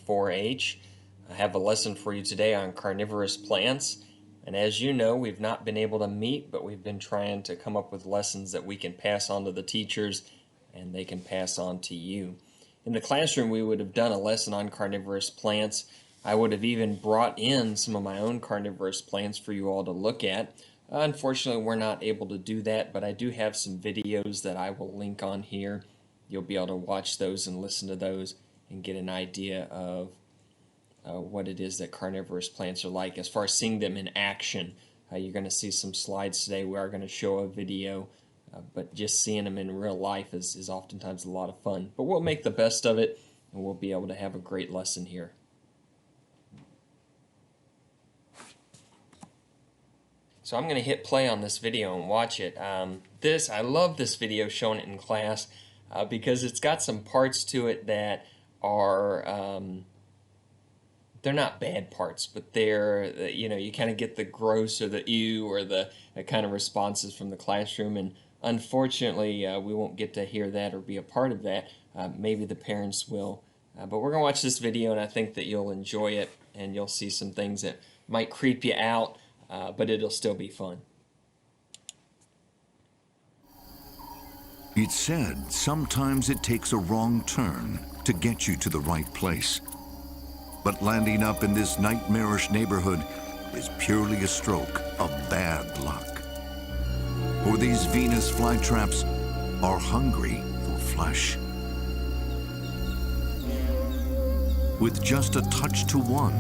4-H. I have a lesson for you today on carnivorous plants. And as you know, we've not been able to meet, but we've been trying to come up with lessons that we can pass on to the teachers and they can pass on to you. In the classroom, we would have done a lesson on carnivorous plants. I would have even brought in some of my own carnivorous plants for you all to look at. Unfortunately, we're not able to do that, but I do have some videos that I will link on here. You'll be able to watch those and listen to those and get an idea of what it is that carnivorous plants are like as far as seeing them in action. You're going to see some slides today. We are going to show a video, but just seeing them in real life is oftentimes a lot of fun. But we'll make the best of it, and we'll be able to have a great lesson here. So I'm going to hit play on this video and watch it. I love this video showing it in class because it's got some parts to it that are they're not bad parts, but they're, you kind of get the gross or the ew or the kind of responses from the classroom, and unfortunately we won't get to hear that or be a part of that. Maybe the parents will, but we're going to watch this video and I think that you'll enjoy it and you'll see some things that might creep you out, but it'll still be fun. It's said sometimes it takes a wrong turn to get you to the right place. But landing up in this nightmarish neighborhood is purely a stroke of bad luck. For these Venus flytraps are hungry for flesh. With just a touch to one,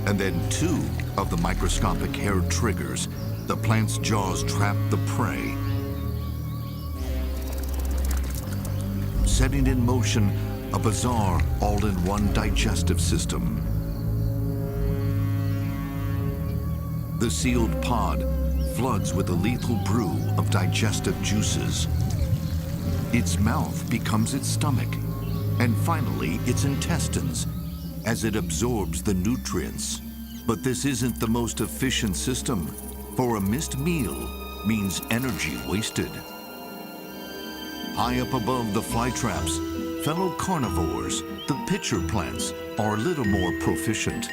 and then two of the microscopic hair triggers, the plant's jaws trap the prey, setting in motion a bizarre all-in-one digestive system. The sealed pod floods with a lethal brew of digestive juices. Its mouth becomes its stomach, and finally its intestines, as it absorbs the nutrients. But this isn't the most efficient system, for a missed meal means energy wasted. High up above the flytraps, fellow carnivores, the pitcher plants, are a little more proficient.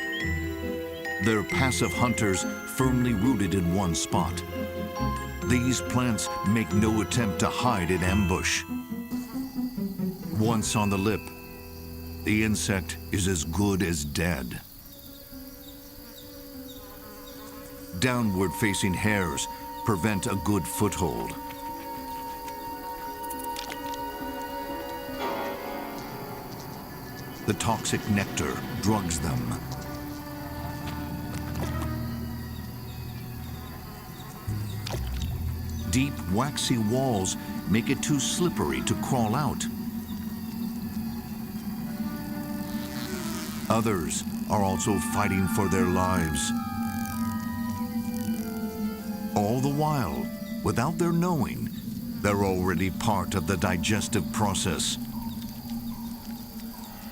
They're passive hunters firmly rooted in one spot. These plants make no attempt to hide in ambush. Once on the lip, the insect is as good as dead. Downward-facing hairs prevent a good foothold. The toxic nectar drugs them. Deep, waxy walls make it too slippery to crawl out. Others are also fighting for their lives. All the while, without their knowing, they're already part of the digestive process.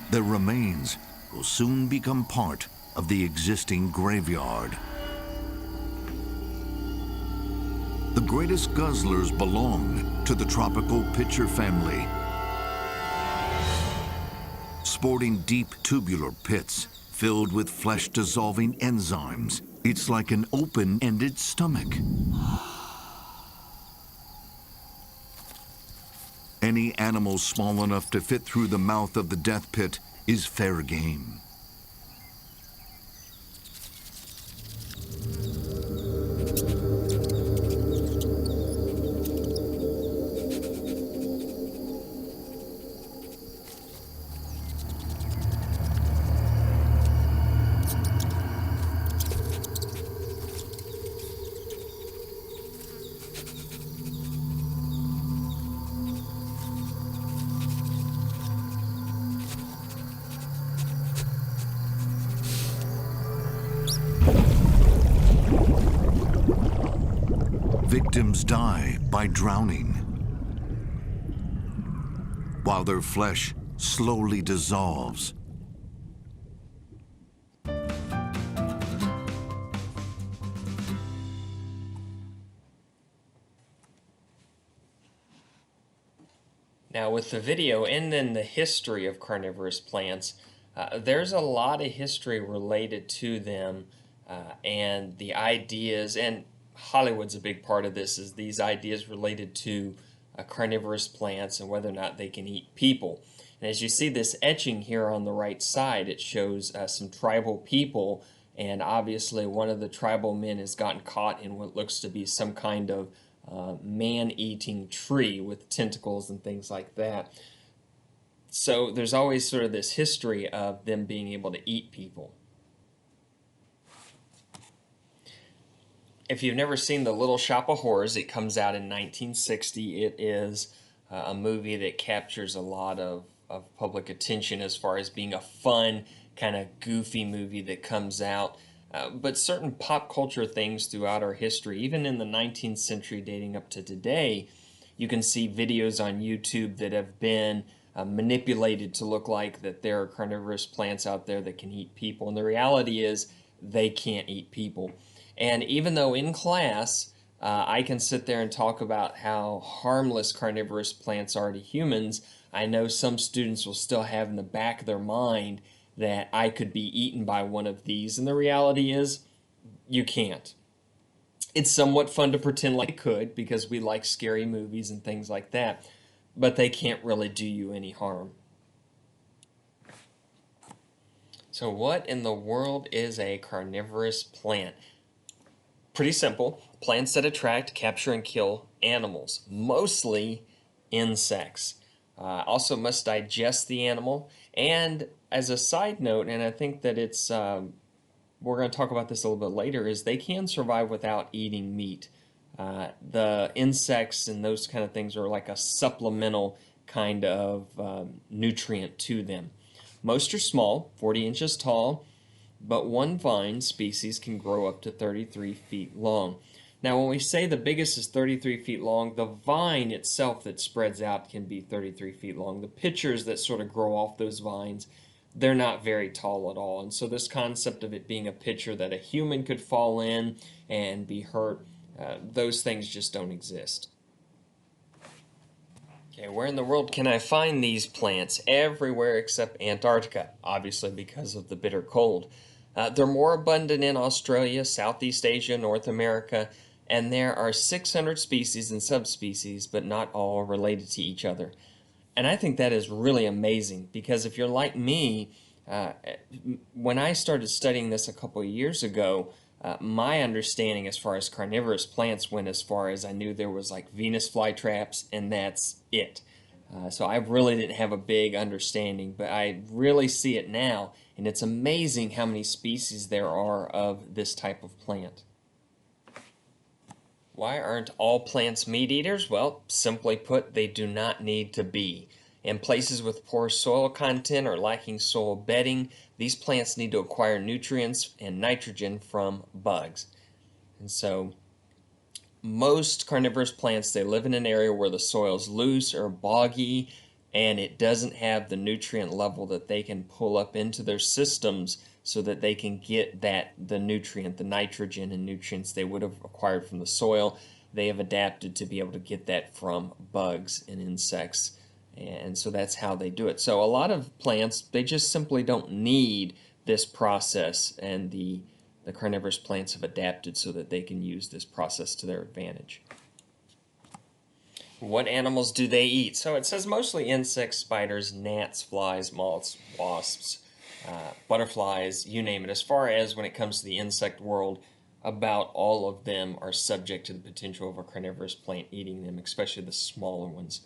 Their remains will soon become part of the existing graveyard. The greatest guzzlers belong to the tropical pitcher family. Sporting deep tubular pits filled with flesh-dissolving enzymes, it's like an open-ended stomach. Any animal small enough to fit through the mouth of the death pit is fair game. Victims die by drowning, while their flesh slowly dissolves. Now with the video and then the history of carnivorous plants, There's a lot of history related to them, and the ideas, and Hollywood's a big part of this, is these ideas related to carnivorous plants and whether or not they can eat people. And as you see this etching here on the right side, it shows some tribal people, and obviously one of the tribal men has gotten caught in what looks to be some kind of man-eating tree with tentacles and things like that. So there's always sort of this history of them being able to eat people. If you've never seen The Little Shop of Horrors, it comes out in 1960. It is a movie that captures a lot of public attention as far as being a fun, kind of goofy movie that comes out. But certain pop culture things throughout our history, even in the 19th century dating up to today, you can see videos on YouTube that have been manipulated to look like that there are carnivorous plants out there that can eat people. And the reality is they can't eat people. And even though in class I can sit there and talk about how harmless carnivorous plants are to humans, I know some students will still have in the back of their mind that I could be eaten by one of these. And the reality is you can't. It's somewhat fun to pretend like it could because we like scary movies and things like that, but they can't really do you any harm. So what in the world is a carnivorous plant? Pretty simple. Plants that attract, capture, and kill animals, mostly insects. Also must digest the animal. And as a side note, and I think that it's, we're going to talk about this a little bit later, is they can survive without eating meat. The insects and those kind of things are like a supplemental kind of nutrient to them. Most are small, 40 inches tall, but one vine species can grow up to 33 feet long. Now, when we say the biggest is 33 feet long, the vine itself that spreads out can be 33 feet long. The pitchers that sort of grow off those vines, they're not very tall at all. And so this concept of it being a pitcher that a human could fall in and be hurt, those things just don't exist. Okay, where in the world can I find these plants? Everywhere except Antarctica, obviously because of the bitter cold. They're more abundant in Australia, Southeast Asia, North America, and there are 600 species and subspecies, but not all related to each other. And I think that is really amazing because if you're like me, when I started studying this a couple of years ago, my understanding as far as carnivorous plants went as far as I knew there was like Venus flytraps, and that's it. So I really didn't have a big understanding, but I really see it now, and it's amazing how many species there are of this type of plant. Why aren't all plants meat eaters? Well, simply put, they do not need to be. In places with poor soil content or lacking soil bedding, these plants need to acquire nutrients and nitrogen from bugs. And so most carnivorous plants, they live in an area where the soil is loose or boggy and it doesn't have the nutrient level that they can pull up into their systems so that they can get the nutrient, the nitrogen and nutrients they would have acquired from the soil. They have adapted to be able to get that from bugs and insects. And so that's how they do it. So a lot of plants, they just simply don't need this process, and the carnivorous plants have adapted so that they can use this process to their advantage. What animals do they eat? So it says mostly insects, spiders, gnats, flies, moths, wasps, butterflies, you name it. As far as when it comes to the insect world, about all of them are subject to the potential of a carnivorous plant eating them, especially the smaller ones.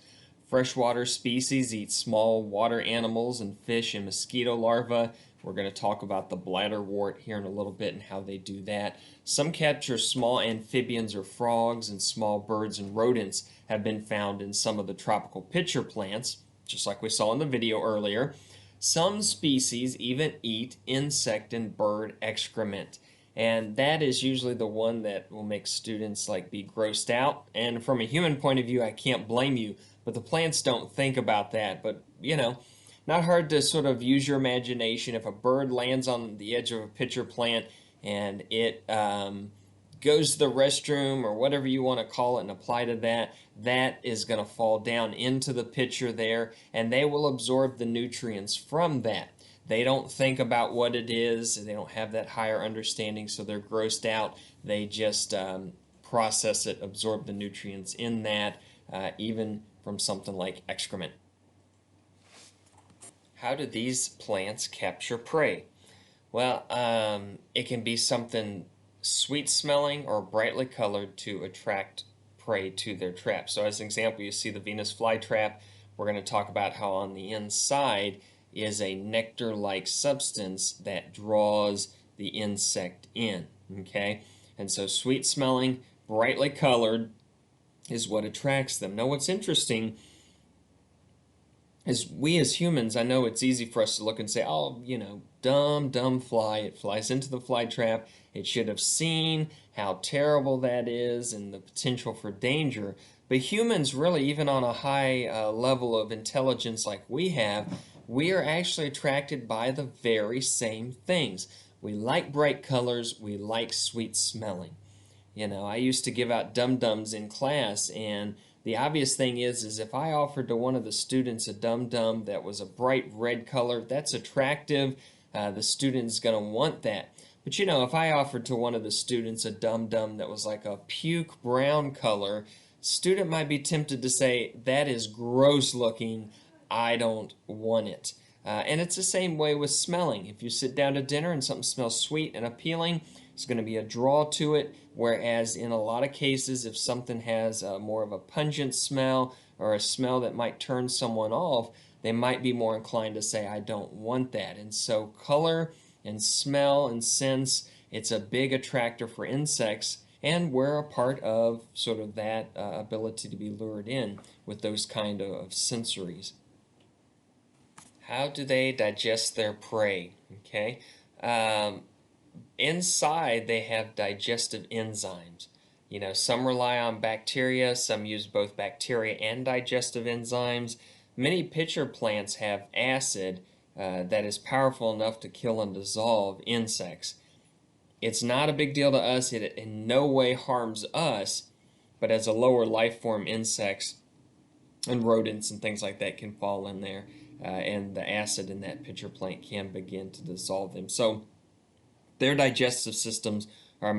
Freshwater species eat small water animals and fish and mosquito larvae. We're going to talk about the bladderwort here in a little bit and how they do that. Some capture small amphibians or frogs, and small birds and rodents have been found in some of the tropical pitcher plants, just like we saw in the video earlier. Some species even eat insect and bird excrement, and that is usually the one that will make students be grossed out. And from a human point of view, I can't blame you, but the plants don't think about that. But not hard to sort of use your imagination. If a bird lands on the edge of a pitcher plant and it goes to the restroom or whatever you want to call it and apply to that, that is going to fall down into the pitcher there, and they will absorb the nutrients from that. they don't think about what it is. They don't have that higher understanding, so they're grossed out. They just process it, absorb the nutrients in that, even from something like excrement. How do these plants capture prey? Well, it can be something sweet smelling or brightly colored to attract prey to their trap. So as an example, you see the Venus flytrap. We're going to talk about how on the inside is a nectar-like substance that draws the insect in, okay? And so sweet smelling, brightly colored is what attracts them. Now what's interesting is we as humans, I know it's easy for us to look and say, oh, dumb fly. It flies into the fly trap. It should have seen how terrible that is and the potential for danger. But humans, really, even on a high level of intelligence like we have, we are actually attracted by the very same things. We like bright colors. We like sweet smelling. I used to give out dum-dums in class, and the obvious thing is if I offered to one of the students a dum-dum that was a bright red color, that's attractive. The student's going to want that. But if I offered to one of the students a dum-dum that was like a puke brown color, student might be tempted to say, that is gross looking, I don't want it. And it's the same way with smelling. If you sit down to dinner and something smells sweet and appealing, it's going to be a draw to it, whereas in a lot of cases, if something has more of a pungent smell or a smell that might turn someone off, they might be more inclined to say, I don't want that. And so color and smell and sense, it's a big attractor for insects, and we're a part of sort of that ability to be lured in with those kind of sensories. How do they digest their prey? Okay. Inside, they have digestive enzymes. Some rely on bacteria, some use both bacteria and digestive enzymes. Many pitcher plants have acid that is powerful enough to kill and dissolve insects. It's not a big deal to us. It in no way harms us, but as a lower life form, insects and rodents and things like that can fall in there, and the acid in that pitcher plant can begin to dissolve them. So their digestive systems are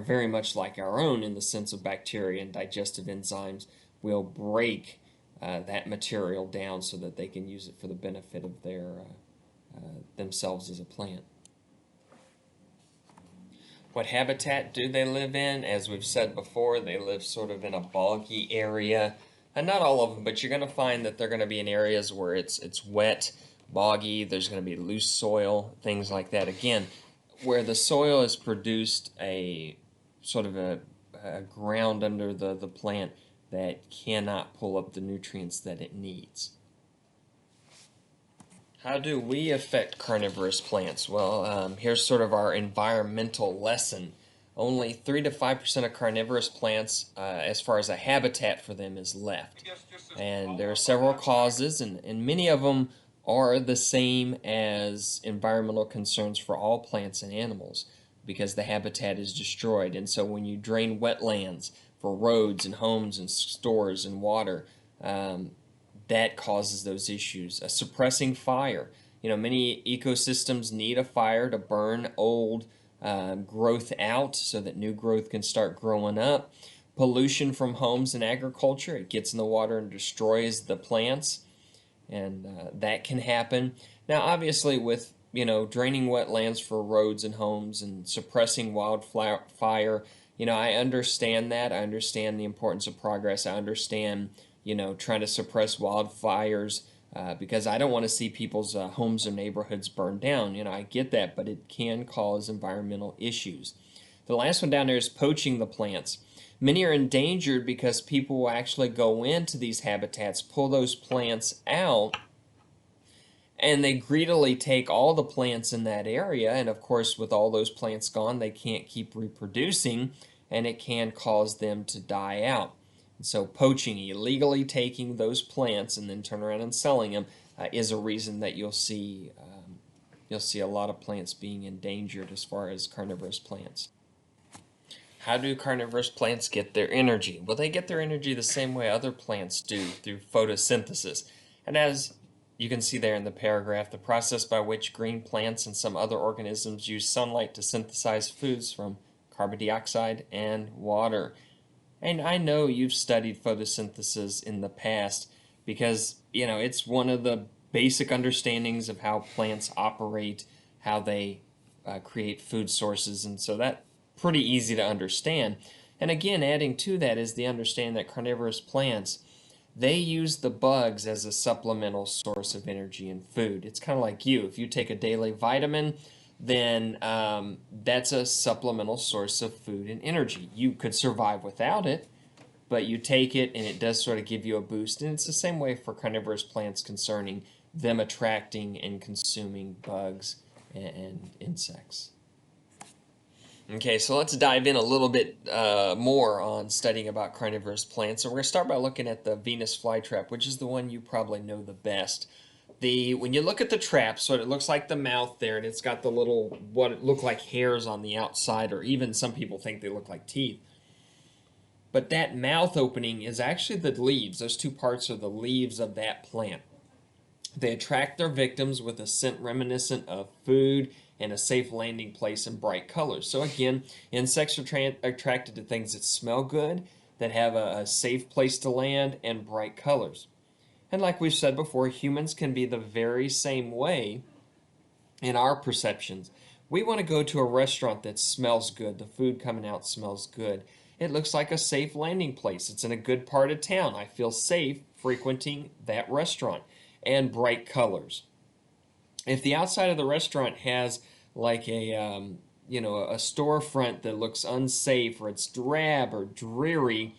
very much like our own in the sense of bacteria, and digestive enzymes will break that material down so that they can use it for the benefit of themselves as a plant. What habitat do they live in? As we've said before, they live sort of in a boggy area. And not all of them, but you're going to find that they're going to be in areas where it's wet, boggy, there's going to be loose soil, things like that. Again, where the soil has produced a sort of a ground under the plant that cannot pull up the nutrients that it needs. How do we affect carnivorous plants? Well, here's sort of our environmental lesson. Only 3 to 5% of carnivorous plants, as far as a habitat for them, is left. And there are several causes, and many of them are the same as environmental concerns for all plants and animals, because the habitat is destroyed. And so when you drain wetlands for roads and homes and stores and water, that causes those issues. Suppressing fire. Many ecosystems need a fire to burn old growth out so that new growth can start growing up. Pollution from homes and agriculture. It gets in the water and destroys the plants, and that can happen. Now, obviously, with draining wetlands for roads and homes and suppressing wildfire, I understand that. I understand the importance of progress. I understand trying to suppress wildfires because I don't want to see people's homes or neighborhoods burned down. I get that, but it can cause environmental issues. The last one down there is poaching the plants. Many are endangered because people will actually go into these habitats, pull those plants out, and they greedily take all the plants in that area. And of course, with all those plants gone, they can't keep reproducing, and it can cause them to die out. So poaching, illegally taking those plants and then turn around and selling them, is a reason that you'll see a lot of plants being endangered as far as carnivorous plants. How do carnivorous plants get their energy? Well, they get their energy the same way other plants do, through photosynthesis. And as You can see there in the paragraph the process by which green plants and some other organisms use sunlight to synthesize foods from carbon dioxide and water. And I know you've studied photosynthesis in the past because, it's one of the basic understandings of how plants operate, how they create food sources, and so that's pretty easy to understand. And again, adding to that is the understanding that carnivorous plants, they use the bugs as a supplemental source of energy and food. It's kind of like you. If you take a daily vitamin, then that's a supplemental source of food and energy. You could survive without it, but you take it and it does sort of give you a boost. And it's the same way for carnivorous plants concerning them attracting and consuming bugs and insects. Okay, so let's dive in a little bit more on studying about carnivorous plants. And we're going to start by looking at the Venus flytrap, which is the one you probably know the best. When you look at the trap, so it looks like the mouth there, and it's got the little, what look like hairs on the outside, or even some people think they look like teeth. But that mouth opening is actually the leaves. Those two parts are the leaves of that plant. They attract their victims with a scent reminiscent of food and a safe landing place in bright colors. So again, insects are attracted to things that smell good, that have a safe place to land, and bright colors. And like we've said before, humans can be the very same way in our perceptions. We want to go to a restaurant that smells good. The food coming out smells good. It looks like a safe landing place. It's in a good part of town. I feel safe frequenting that restaurant. And bright colors. If the outside of the restaurant has like a storefront that looks unsafe, or it's drab or dreary,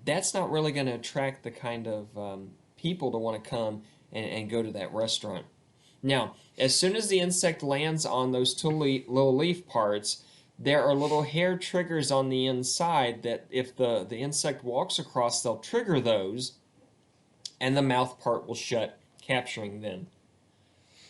that's not really going to attract the kind of people to want to come and go to that restaurant. Now, as soon as the insect lands on those two little leaf parts, there are little hair triggers on the inside that if the insect walks across, they'll trigger those, and the mouth part will shut, capturing them.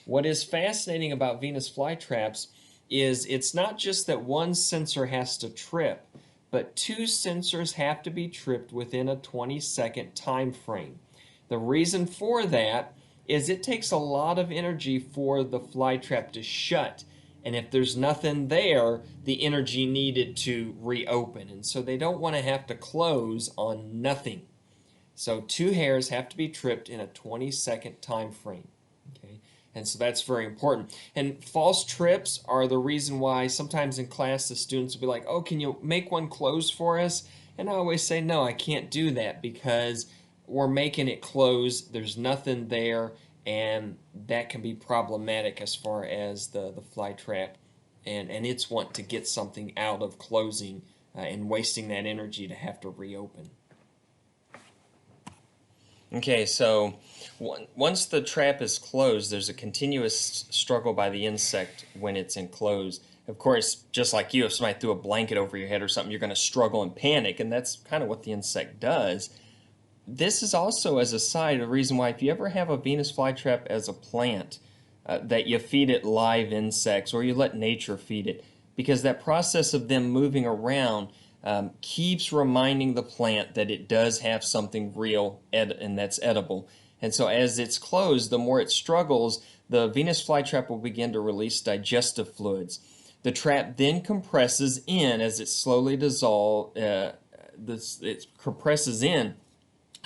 What is fascinating about Venus flytraps is it's not just that one sensor has to trip, but two sensors have to be tripped within a 20-second time frame. The reason for that is it takes a lot of energy for the flytrap to shut, and if there's nothing there, the energy needed to reopen, and so they don't want to have to close on nothing. So two hairs have to be tripped in a 20-second time frame. Okay? And so that's very important. And false trips are the reason why sometimes in class the students will be like, oh, can you make one close for us? And I always say, no, I can't do that because we're making it close. There's nothing there, and that can be problematic as far as the fly trap and its want to get something out of closing and wasting that energy to have to reopen. Okay, so once the trap is closed, there's a continuous struggle by the insect when it's enclosed. Of course, just like you, if somebody threw a blanket over your head or something, you're going to struggle and panic, and that's kind of what the insect does. This is also, as a side, a reason why if you ever have a Venus flytrap as a plant, that you feed it live insects or you let nature feed it, because that process of them moving around keeps reminding the plant that it does have something real and that's edible. And so as it's closed, the more it struggles, the Venus flytrap will begin to release digestive fluids. The trap then compresses in as it slowly dissolves. It compresses in,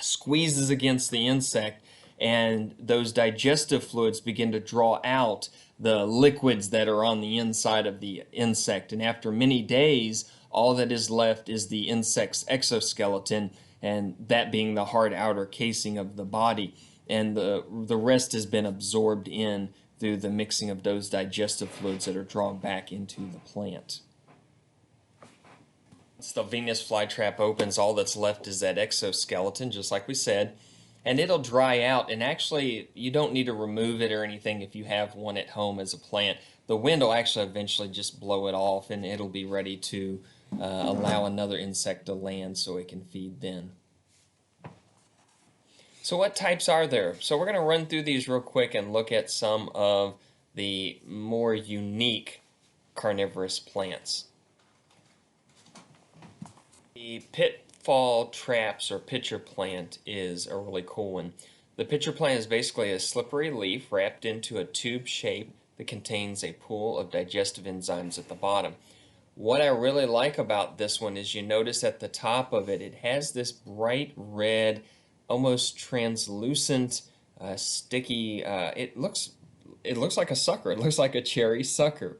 squeezes against the insect, and those digestive fluids begin to draw out the liquids that are on the inside of the insect. And after many days, all that is left is the insect's exoskeleton, and that being the hard outer casing of the body. And the rest has been absorbed in through the mixing of those digestive fluids that are drawn back into the plant. Once the Venus flytrap opens, all that's left is that exoskeleton, just like we said, and it'll dry out. And actually, you don't need to remove it or anything if you have one at home as a plant. The wind will actually eventually just blow it off, and it'll be ready to allow another insect to land so it can feed then. So what types are there? So we're going to run through these real quick and look at some of the more unique carnivorous plants. The pitfall traps or pitcher plant is a really cool one. The pitcher plant is basically a slippery leaf wrapped into a tube shape that contains a pool of digestive enzymes at the bottom. What I really like about this one is you notice at the top of it, it has this bright red, almost translucent, sticky. It looks like a sucker. It looks like a cherry sucker,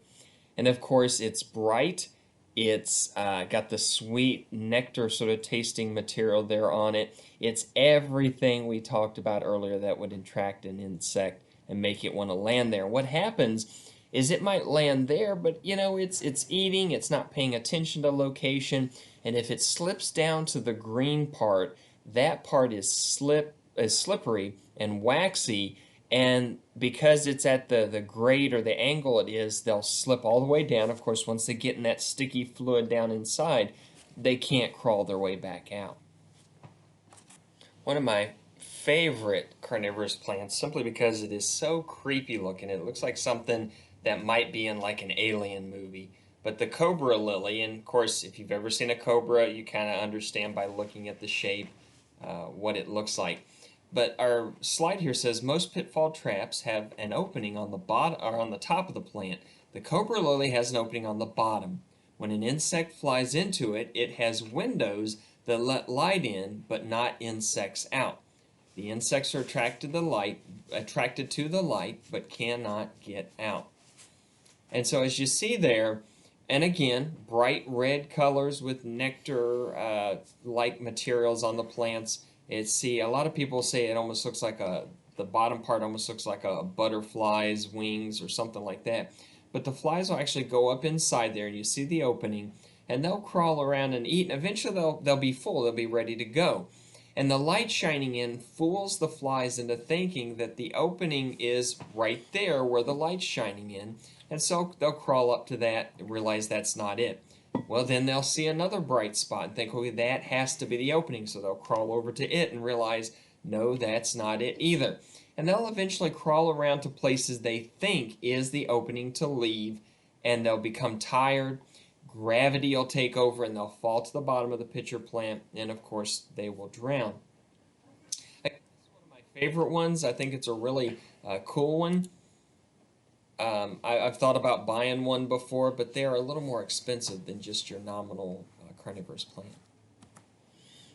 and of course it's bright. It's got the sweet nectar sort of tasting material there on it. It's everything we talked about earlier that would attract an insect and make it want to land there. What happens is it might land there, but it's eating, it's not paying attention to location, and if it slips down to the green part, that part is slippery and waxy, and because it's at the grade or the angle it is, they'll slip all the way down. Of course, once they get in that sticky fluid down inside, they can't crawl their way back out. One of my favorite carnivorous plants, simply because it is so creepy looking. It looks like something that might be in like an alien movie. But the Cobra Lily, and of course, if you've ever seen a cobra, you kind of understand by looking at the shape what it looks like. But our slide here says most pitfall traps have an opening on the bottom or on the top of the plant. The Cobra Lily has an opening on the bottom. When an insect flies into it, it has windows that let light in, but not insects out. The insects are attracted to the light, but cannot get out. And so as you see there, and again, bright red colors with nectar-like materials on the plants. A lot of people say it almost looks like the bottom part almost looks like a butterfly's wings or something like that. But the flies will actually go up inside there, and you see the opening, and they'll crawl around and eat, and eventually they'll be full, they'll be ready to go. And the light shining in fools the flies into thinking that the opening is right there where the light's shining in, and so they'll crawl up to that and realize that's not it. Well, then they'll see another bright spot and think, okay, that has to be the opening, so they'll crawl over to it and realize, no, that's not it either. And they'll eventually crawl around to places they think is the opening to leave, and they'll become tired. Gravity will take over, and they'll fall to the bottom of the pitcher plant, and of course, they will drown. This is one of my favorite ones. I think it's a really cool one. I've thought about buying one before, but they are a little more expensive than just your nominal carnivorous plant.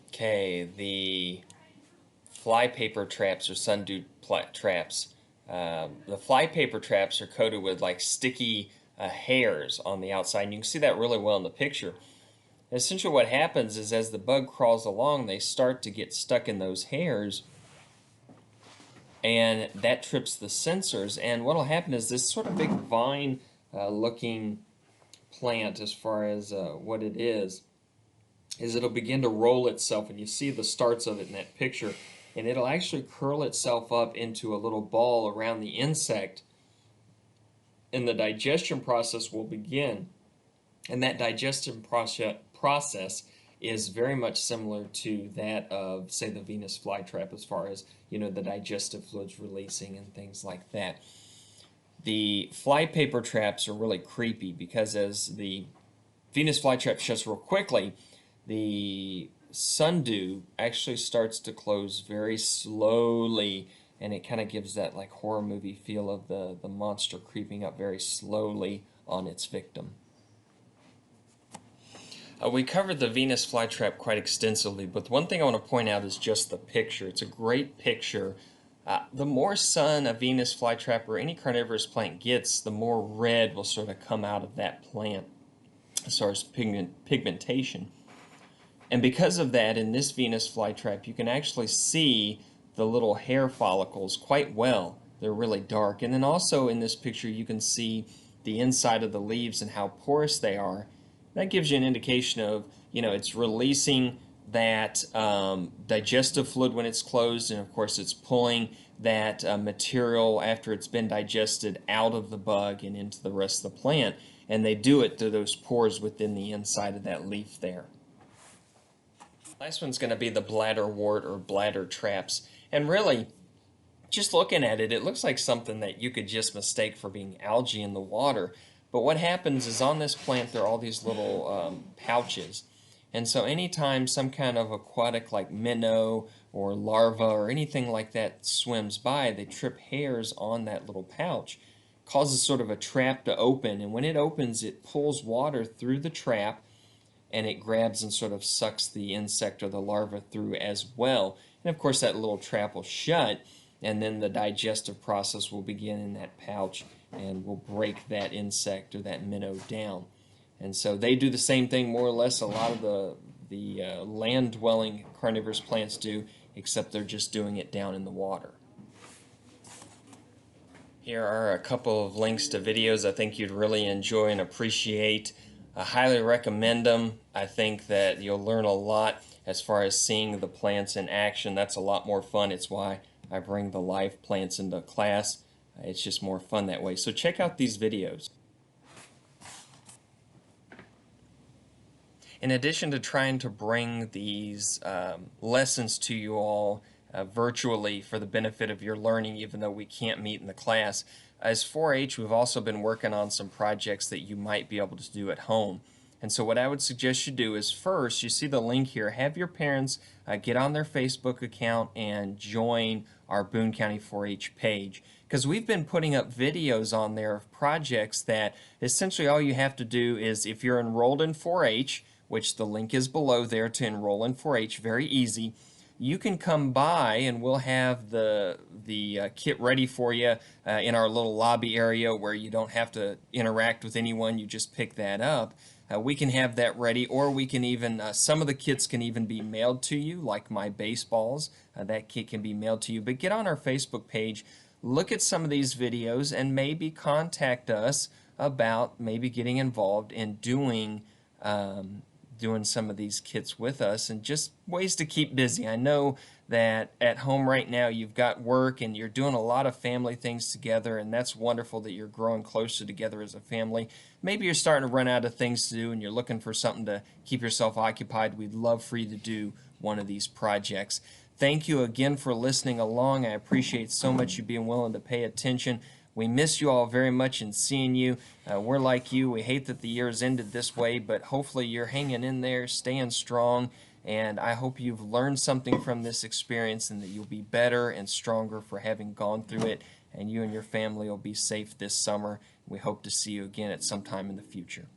Okay, the flypaper traps or sundew traps. The flypaper traps are coated with like sticky hairs on the outside, and you can see that really well in the picture. And essentially what happens is as the bug crawls along, they start to get stuck in those hairs, and that trips the sensors, and what will happen is this sort of big vine looking plant, as far as what it is it'll begin to roll itself, and you see the starts of it in that picture, and it'll actually curl itself up into a little ball around the insect, and the digestion process will begin. And that digestion process is very much similar to that of, say, the Venus flytrap, as far as, the digestive fluids releasing and things like that. The flypaper traps are really creepy because as the Venus flytrap shuts real quickly, the sundew actually starts to close very slowly, and it kind of gives that like horror movie feel of the monster creeping up very slowly on its victim. We covered the Venus flytrap quite extensively, but one thing I want to point out is just the picture. It's a great picture. The more sun a Venus flytrap or any carnivorous plant gets, the more red will sort of come out of that plant as far as pigmentation. And because of that, in this Venus flytrap, you can actually see the little hair follicles quite well. They're really dark. And then also in this picture, you can see the inside of the leaves and how porous they are. That gives you an indication of, it's releasing that digestive fluid when it's closed, and of course it's pulling that material after it's been digested out of the bug and into the rest of the plant, and they do it through those pores within the inside of that leaf there. Last one's going to be the bladder wart or bladder traps, and really, just looking at it, it looks like something that you could just mistake for being algae in the water. But what happens is on this plant there are all these little pouches, And so anytime some kind of aquatic like minnow or larva or anything like that swims by, they trip hairs on that little pouch, causes sort of a trap to open, and when it opens it pulls water through the trap and it grabs and sort of sucks the insect or the larva through as well. And of course that little trap will shut, and then the digestive process will begin in that pouch and will break that insect or that minnow down. And so they do the same thing more or less a lot of the land-dwelling carnivorous plants do, except they're just doing it down in the water. Here are a couple of links to videos I think you'd really enjoy and appreciate. I highly recommend them. I think that you'll learn a lot as far as seeing the plants in action. That's a lot more fun. It's why I bring the live plants into class. It's just more fun that way. So check out these videos. In addition to trying to bring these lessons to you all virtually for the benefit of your learning, even though we can't meet in the class, as 4-H, we've also been working on some projects that you might be able to do at home. And so what I would suggest you do is first, you see the link here, have your parents get on their Facebook account and join our Boone County 4-H page. Because we've been putting up videos on there of projects that essentially all you have to do is, if you're enrolled in 4-H, which the link is below there to enroll in 4-H, very easy, you can come by and we'll have the kit ready for you in our little lobby area where you don't have to interact with anyone, you just pick that up. We can have that ready, or we can even, some of the kits can even be mailed to you, like my baseballs. That kit can be mailed to you. But get on our Facebook page, look at some of these videos, and maybe contact us about maybe getting involved in doing some of these kits with us, and just ways to keep busy. I know that at home right now you've got work and you're doing a lot of family things together, and that's wonderful that you're growing closer together as a family. Maybe you're starting to run out of things to do and you're looking for something to keep yourself occupied. We'd love for you to do one of these projects. Thank you again for listening along. I appreciate so much you being willing to pay attention. We miss you all very much and seeing you. We're like you. We hate that the year's ended this way, but hopefully you're hanging in there, staying strong, and I hope you've learned something from this experience and that you'll be better and stronger for having gone through it, and you and your family will be safe this summer. We hope to see you again at some time in the future.